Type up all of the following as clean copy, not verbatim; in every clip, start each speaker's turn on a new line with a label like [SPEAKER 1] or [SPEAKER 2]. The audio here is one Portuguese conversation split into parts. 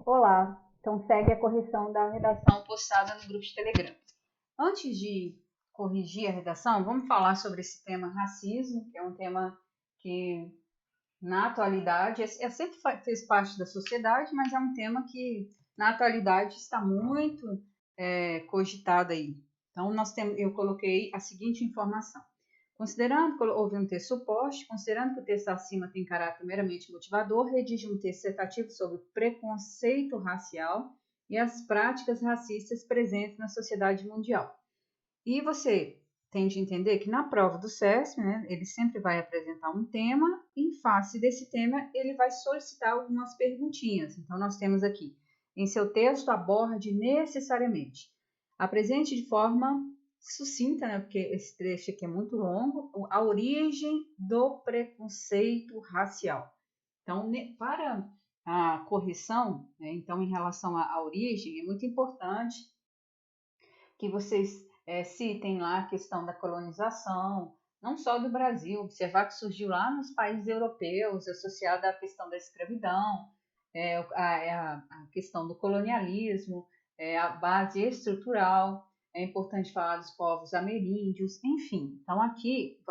[SPEAKER 1] Olá, então segue a correção da redação postada no grupo de Telegram. Antes de corrigir a redação, vamos falar sobre esse tema racismo, que é um tema que na atualidade sempre fez parte da sociedade, mas é um tema que na atualidade está muito cogitado aí. Então eu coloquei a seguinte informação. Considerando que houve um texto suposto, considerando que o texto acima tem caráter meramente motivador, redige um texto dissertativo sobre o preconceito racial e as práticas racistas presentes na sociedade mundial. E você tem de entender que na prova do SESP, né, ele sempre vai apresentar um tema, e em face desse tema, ele vai solicitar algumas perguntinhas. Então, nós temos aqui, em seu texto, aborde necessariamente. Apresente de forma sucinta, né, porque esse trecho aqui é muito longo, a origem do preconceito racial. Então, para a correção, né, então, em relação à origem, é muito importante que vocês citem lá a questão da colonização, não só do Brasil, observar que surgiu lá nos países europeus, associada à questão da escravidão, a questão do colonialismo, a base estrutural. É importante falar dos povos ameríndios, enfim. Então, aqui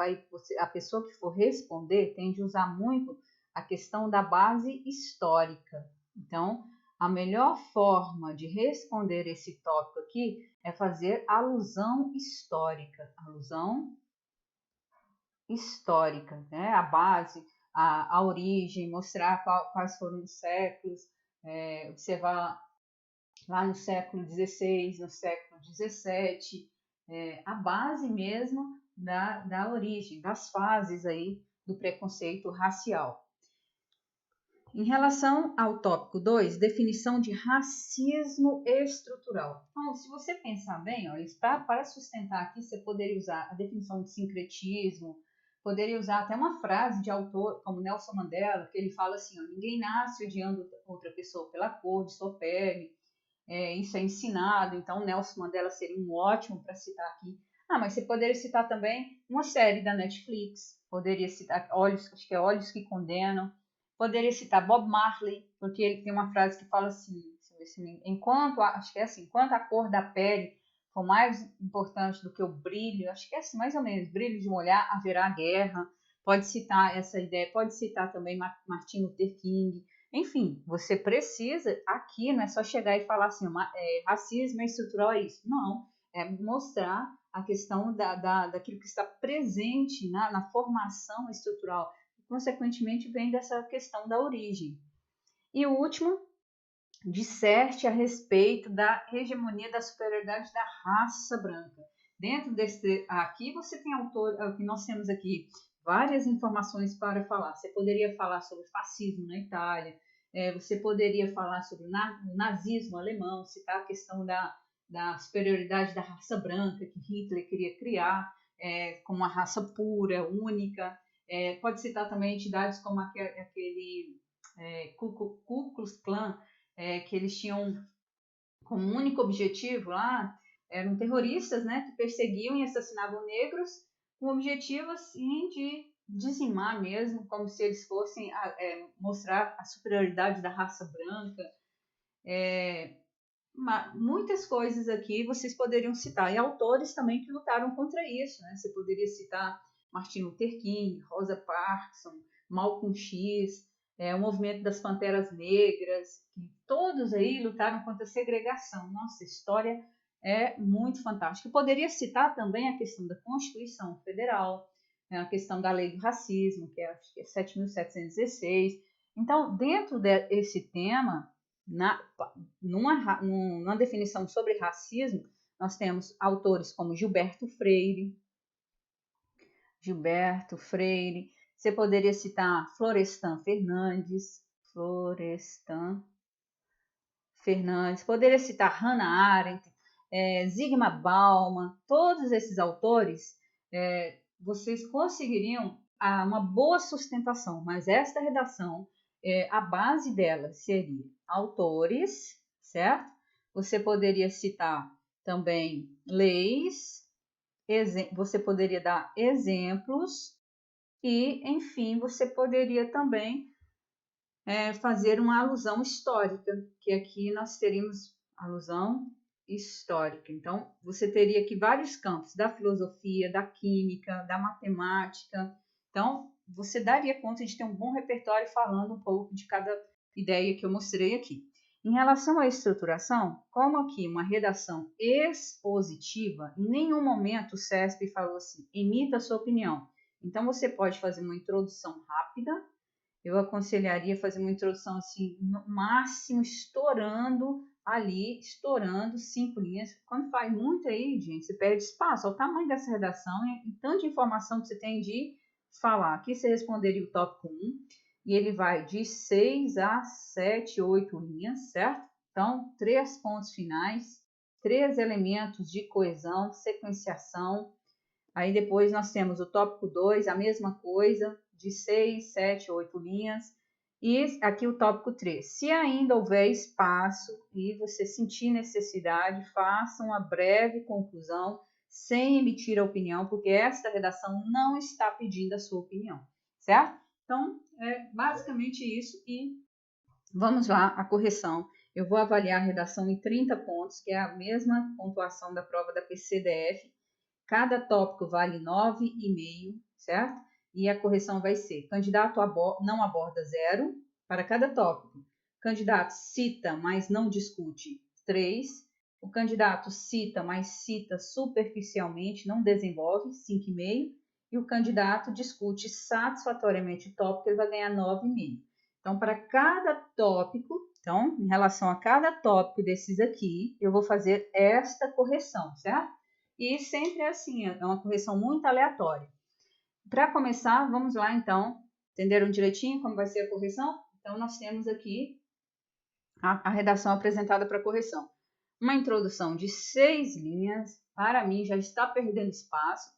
[SPEAKER 1] a pessoa que for responder tem de usar muito a questão da base histórica. Então, a melhor forma de responder esse tópico aqui é fazer alusão histórica. Alusão histórica, né? A base, a origem, mostrar quais foram os séculos, observar lá no século XVI, no século XVII, a base mesmo da origem, das fases aí do preconceito racial. Em relação ao tópico 2, definição de racismo estrutural. Então, se você pensar bem, ó, para sustentar aqui, você poderia usar a definição de sincretismo, poderia usar até uma frase de autor como Nelson Mandela, que ele fala assim, ó, ninguém nasce odiando outra pessoa pela cor de sua pele, isso é ensinado, então Nelson Mandela seria um ótimo para citar aqui. Mas você poderia citar também uma série da Netflix, poderia citar acho que é Olhos que Condenam, poderia citar Bob Marley, porque ele tem uma frase que fala assim, acho que é assim, enquanto a cor da pele for mais importante do que o brilho, acho que é assim, mais ou menos, brilho de um olhar, haverá guerra. Pode citar essa ideia, pode citar também Martin Luther King. Enfim, você precisa, aqui não é só chegar e falar assim, racismo é estrutural, é isso. Não, é mostrar a questão daquilo que está presente na formação estrutural. Consequentemente, vem dessa questão da origem. E o último, disserte a respeito da hegemonia da superioridade da raça branca. Dentro desse, aqui você tem que nós temos aqui várias informações para falar. Você poderia falar sobre fascismo na Itália, você poderia falar sobre o nazismo alemão, citar a questão da superioridade da raça branca que Hitler queria criar como uma raça pura, única. Pode citar também entidades como aquele Ku Klux Klan, que eles tinham como único objetivo lá, eram terroristas, né, que perseguiam e assassinavam negros com o objetivo, assim, de dizimar mesmo, como se eles fossem mostrar a superioridade da raça branca. Muitas coisas aqui vocês poderiam citar, e autores também que lutaram contra isso, né? Você poderia citar Martin Luther King, Rosa Parks, Malcolm X, o movimento das Panteras Negras, que todos aí lutaram contra a segregação. Nossa, a história é muito fantástica. Eu poderia citar também a questão da Constituição Federal, a questão da lei do racismo, que acho que é 7.716. Então, dentro desse tema, numa definição sobre racismo, nós temos autores como Gilberto Freire. Você poderia citar Florestan Fernandes. Poderia citar Hannah Arendt, Zygmunt Bauman. Todos esses autores, vocês conseguiriam uma boa sustentação, mas esta redação, a base dela seria autores, certo? Você poderia citar também leis, você poderia dar exemplos e, enfim, você poderia também fazer uma alusão histórica, que aqui nós teríamos alusão histórica. Então, você teria aqui vários campos, da filosofia, da química, da matemática. Então, você daria conta de ter um bom repertório falando um pouco de cada ideia que eu mostrei aqui. Em relação à estruturação, como aqui uma redação expositiva, em nenhum momento o CESP falou assim, emita a sua opinião. Então, você pode fazer uma introdução rápida. Eu aconselharia fazer uma introdução assim, no máximo estourando 5 linhas. Quando faz muito aí, gente, você perde espaço. Olha o tamanho dessa redação e tanta informação que você tem de falar. Aqui você responderia o tópico 1 e ele vai de 6 a 7, 8 linhas, certo? Então, 3 pontos finais, 3 elementos de coesão, sequenciação. Aí depois nós temos o tópico 2, a mesma coisa, de 6, 7, 8 linhas. E aqui o tópico 3. Se ainda houver espaço e você sentir necessidade, faça uma breve conclusão sem emitir a opinião, porque esta redação não está pedindo a sua opinião, certo? Então, é basicamente isso e vamos lá, a correção. Eu vou avaliar a redação em 30 pontos, que é a mesma pontuação da prova da PCDF. Cada tópico vale 9,5, certo? E a correção vai ser: candidato não aborda 0 para cada tópico. Candidato cita, mas não discute 3. O candidato cita, mas cita superficialmente, não desenvolve 5,5. E o candidato discute satisfatoriamente o tópico, ele vai ganhar 9,5. Então, para cada tópico, então, em relação a cada tópico desses aqui, eu vou fazer esta correção, certo? E sempre é assim, é uma correção muito aleatória. Para começar, vamos lá então. Entenderam direitinho como vai ser a correção? Então, nós temos aqui a redação apresentada para correção. Uma introdução de 6 linhas, para mim já está perdendo espaço.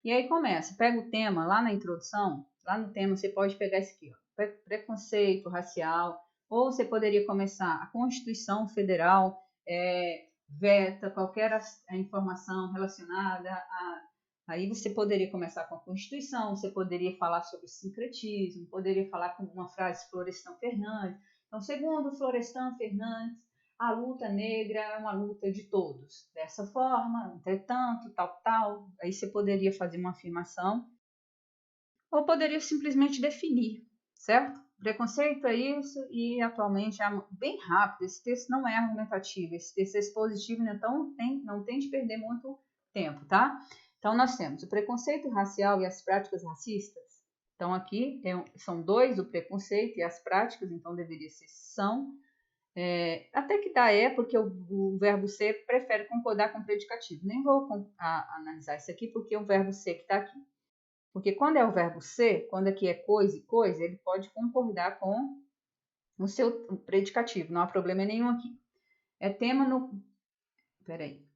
[SPEAKER 1] E aí começa, pega o tema lá na introdução, lá no tema você pode pegar esse aqui, ó, preconceito racial, ou você poderia começar a Constituição Federal, veta qualquer informação relacionada a... Aí você poderia começar com a Constituição, você poderia falar sobre o sincretismo, poderia falar com uma frase de Florestan Fernandes. Então, segundo Florestan Fernandes, a luta negra é uma luta de todos. Dessa forma, entretanto, tal. Aí você poderia fazer uma afirmação ou poderia simplesmente definir, certo? Preconceito é isso e atualmente é bem rápido. Esse texto não é argumentativo, esse texto é expositivo, então não tem de perder muito tempo, tá? Então, nós temos o preconceito racial e as práticas racistas. Então, aqui são 2, o preconceito e as práticas, então deveria ser são. Até que dá porque o verbo ser prefere concordar com o predicativo. Nem vou analisar isso aqui porque é o verbo ser que está aqui. Porque quando é o verbo ser, quando aqui é coisa e coisa, ele pode concordar com o seu predicativo. Não há problema nenhum aqui. É tema no... Peraí.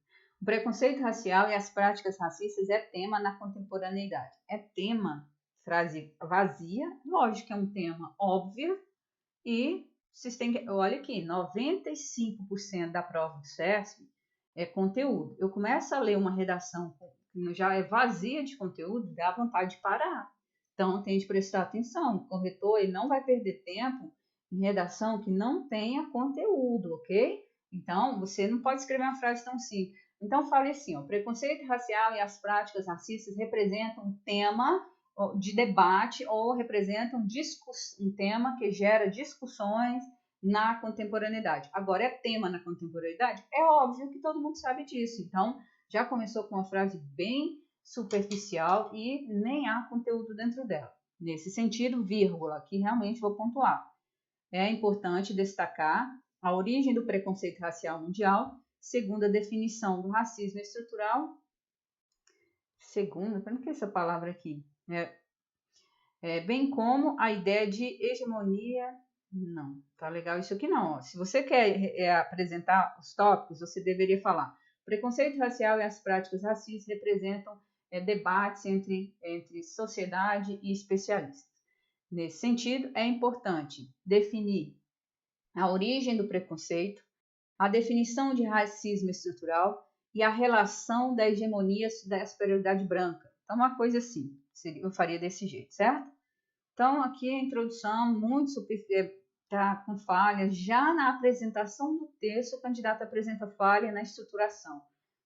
[SPEAKER 1] O preconceito racial e as práticas racistas é tema na contemporaneidade. É tema, frase vazia, lógico que é um tema óbvio, e vocês têm que... Olha aqui, 95% da prova do CESP é conteúdo. Eu começo a ler uma redação que já é vazia de conteúdo, dá vontade de parar. Então, tem de prestar atenção. O corretor ele não vai perder tempo em redação que não tenha conteúdo, ok? Então, você não pode escrever uma frase tão simples. Então, fale assim, ó, preconceito racial e as práticas racistas representam um tema de debate ou representam um tema que gera discussões na contemporaneidade. Agora, é tema na contemporaneidade? É óbvio que todo mundo sabe disso. Então, já começou com uma frase bem superficial e nem há conteúdo dentro dela. Nesse sentido, vírgula, que realmente vou pontuar. É importante destacar a origem do preconceito racial mundial, segundo a definição do racismo estrutural. Segunda, para que é essa palavra aqui? Bem como a ideia de hegemonia. Não, tá legal isso aqui não. Ó. Se você quer apresentar os tópicos, você deveria falar: preconceito racial e as práticas racistas representam debates entre sociedade e especialistas. Nesse sentido, é importante definir a origem do preconceito, a definição de racismo estrutural e a relação da hegemonia da superioridade branca. Então, uma coisa assim, eu faria desse jeito, certo? Então, aqui a introdução muito está com falhas, já na apresentação do texto, o candidato apresenta falha na estruturação.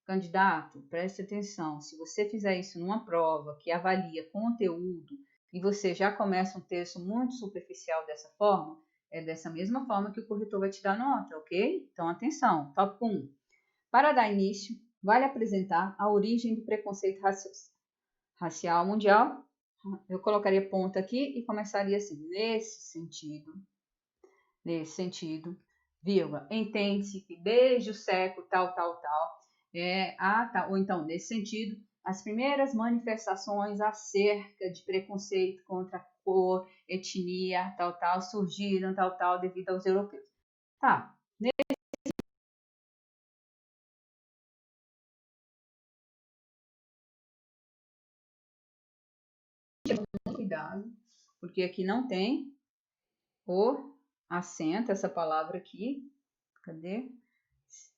[SPEAKER 1] Candidato, preste atenção, se você fizer isso numa prova que avalia conteúdo e você já começa um texto muito superficial dessa forma, é dessa mesma forma que o corretor vai te dar nota, ok? Então, atenção, tópico 1. Para dar início, vale apresentar a origem do preconceito racial mundial. Eu colocaria ponto aqui e começaria assim, nesse sentido, vírgula, entende-se que desde o século tal, ou então, nesse sentido, as primeiras manifestações acerca de preconceito contra cor, etnia, surgiram, devido aos europeus. Tá. Cuidado, porque aqui não tem o acento, essa palavra aqui. Cadê?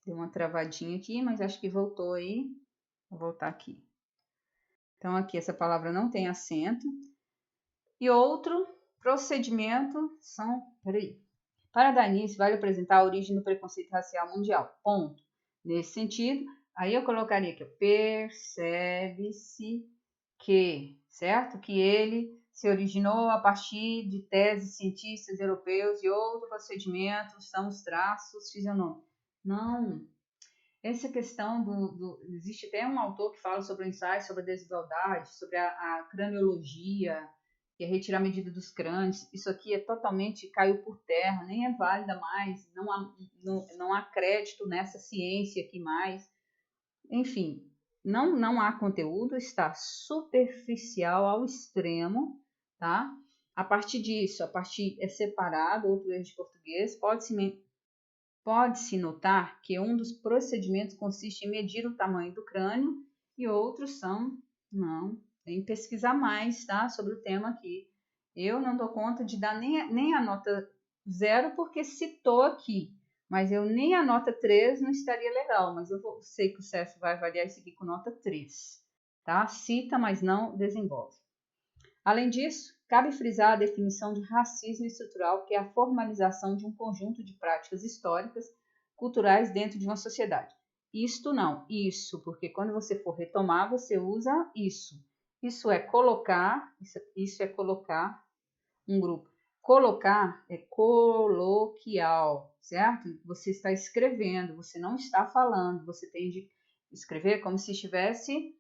[SPEAKER 1] Deu uma travadinha aqui, mas acho que voltou aí. Vou voltar aqui. Então, aqui essa palavra não tem acento. E outro procedimento são... Peraí. Para dar início, vale apresentar a origem do preconceito racial mundial. Ponto. Nesse sentido, aí eu colocaria aqui, percebe-se que, certo? Que ele se originou a partir de teses cientistas europeus e outros procedimentos são os traços fisionômicos. Não. Essa questão existe até um autor que fala sobre o ensaio sobre a desigualdade, sobre a craniologia, que é retirar a medida dos crânios. Isso aqui é totalmente, caiu por terra, nem é válida mais, não há crédito nessa ciência aqui mais. Enfim, não há conteúdo, está superficial ao extremo, tá? A partir disso, é separado, outro erro de português, pode-se notar que um dos procedimentos consiste em medir o tamanho do crânio e outros tem que pesquisar mais, tá? Sobre o tema aqui. Eu não dou conta de dar nem a nota 0 porque citou aqui, mas eu nem a nota 3 não estaria legal, mas eu sei que o CEF vai avaliar isso aqui com nota 3, tá? Cita, mas não desenvolve. Além disso, cabe frisar a definição de racismo estrutural, que é a formalização de um conjunto de práticas históricas, culturais dentro de uma sociedade. Isto não, isso, porque quando você for retomar, você usa isso. Isso é colocar um grupo. Colocar é coloquial, certo? Você está escrevendo, você não está falando, você tem de escrever como se estivesse...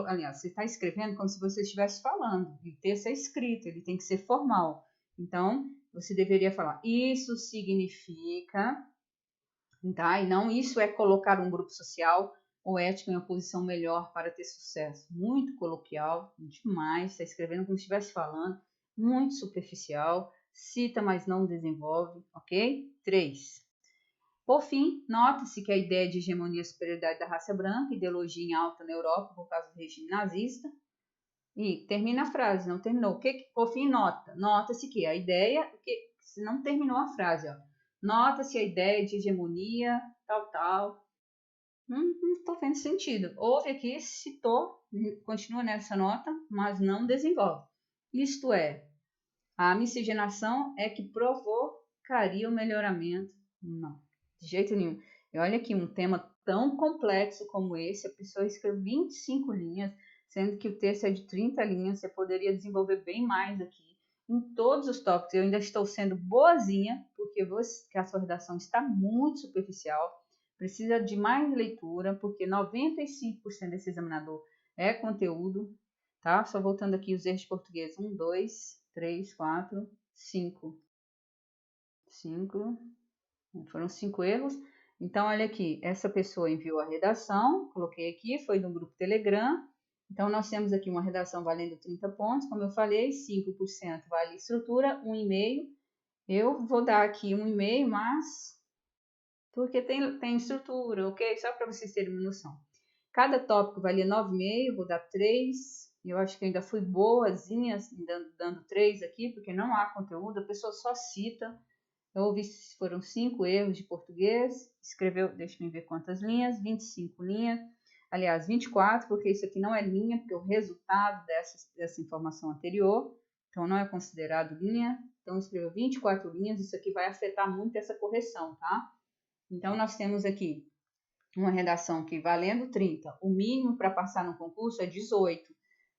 [SPEAKER 1] aliás, você está escrevendo como se você estivesse falando, e o texto é escrito, ele tem que ser formal. Então, você deveria falar, isso significa, tá? E não isso é colocar um grupo social ou ético em uma posição melhor para ter sucesso. Muito coloquial, demais, está escrevendo como se estivesse falando, muito superficial, cita, mas não desenvolve, ok? 3. Por fim, nota-se que a ideia de hegemonia e superioridade da raça branca, ideologia em alta na Europa por causa do regime nazista. E termina a frase, não terminou. Por fim, nota-se que a ideia, se não terminou a frase, ó. Nota-se a ideia de hegemonia, Não estou vendo sentido. Houve aqui, citou, continua nessa nota, mas não desenvolve. Isto é, a miscigenação é que provocaria o melhoramento. Não, de jeito nenhum. E olha aqui, um tema tão complexo como esse, a pessoa escreve 25 linhas, sendo que o texto é de 30 linhas, você poderia desenvolver bem mais aqui, em todos os tópicos. Eu ainda estou sendo boazinha, porque que a sua redação está muito superficial, precisa de mais leitura, porque 95% desse examinador é conteúdo, tá? Só voltando aqui os erros de português. 1, 2, 3, 4, 5. 5. Foram 5 erros. Então, olha aqui, essa pessoa enviou a redação, coloquei aqui, foi no grupo Telegram. Então, nós temos aqui uma redação valendo 30 pontos, como eu falei, 5% vale estrutura, 1,5. Eu vou dar aqui 1,5, mas porque tem estrutura, ok? Só para vocês terem uma noção. Cada tópico valia 9,5, vou dar 3. Eu acho que ainda fui boazinha dando 3 aqui, porque não há conteúdo, a pessoa só cita. Foram 5 erros de português, escreveu, deixa eu ver quantas linhas, 25 linhas, aliás, 24, porque isso aqui não é linha, porque é o resultado dessa informação anterior, então não é considerado linha, Então, escreva 24 linhas, isso aqui vai afetar muito essa correção, tá? Então, nós temos aqui uma redação que, valendo 30, o mínimo para passar no concurso é 18.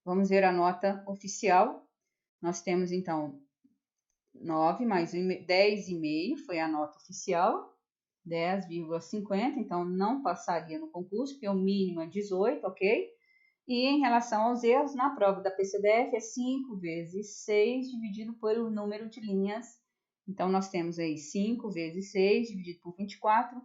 [SPEAKER 1] Vamos ver a nota oficial. Nós temos, então, 9 mais 10,5 foi a nota oficial, 10,50, então não passaria no concurso, porque o mínimo é 18, ok? E em relação aos erros, na prova da PCDF é 5 vezes 6 dividido pelo número de linhas. Então, nós temos aí 5 vezes 6 dividido por 24,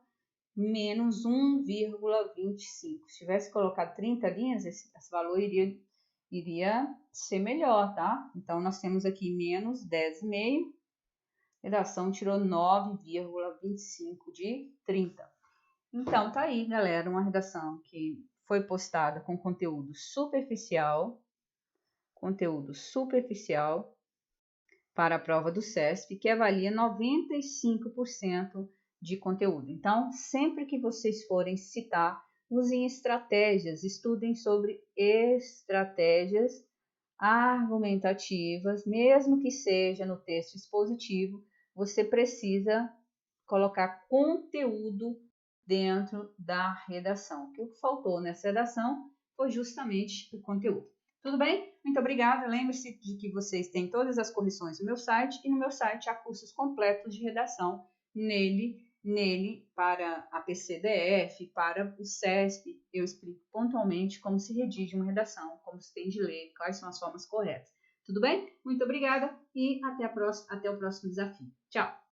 [SPEAKER 1] menos 1,25. Se tivesse colocado 30 linhas, esse valor iria ser melhor, tá? Então, nós temos aqui menos 10,5. Redação tirou 9,25 de 30. Então, tá aí, galera, uma redação que foi postada com conteúdo superficial para a prova do CESP, que avalia 95% de conteúdo. Então, sempre que vocês forem citar, usem estratégias, estudem sobre estratégias argumentativas, mesmo que seja no texto expositivo, você precisa colocar conteúdo dentro da redação. O que faltou nessa redação foi justamente o conteúdo. Tudo bem? Muito obrigada. Lembre-se de que vocês têm todas as correções no meu site, e no meu site há cursos completos de redação nele para a PCDF, para o CESP, eu explico pontualmente como se redige uma redação, como se tem de ler, quais são as formas corretas. Tudo bem? Muito obrigada e até o próximo desafio. Tchau!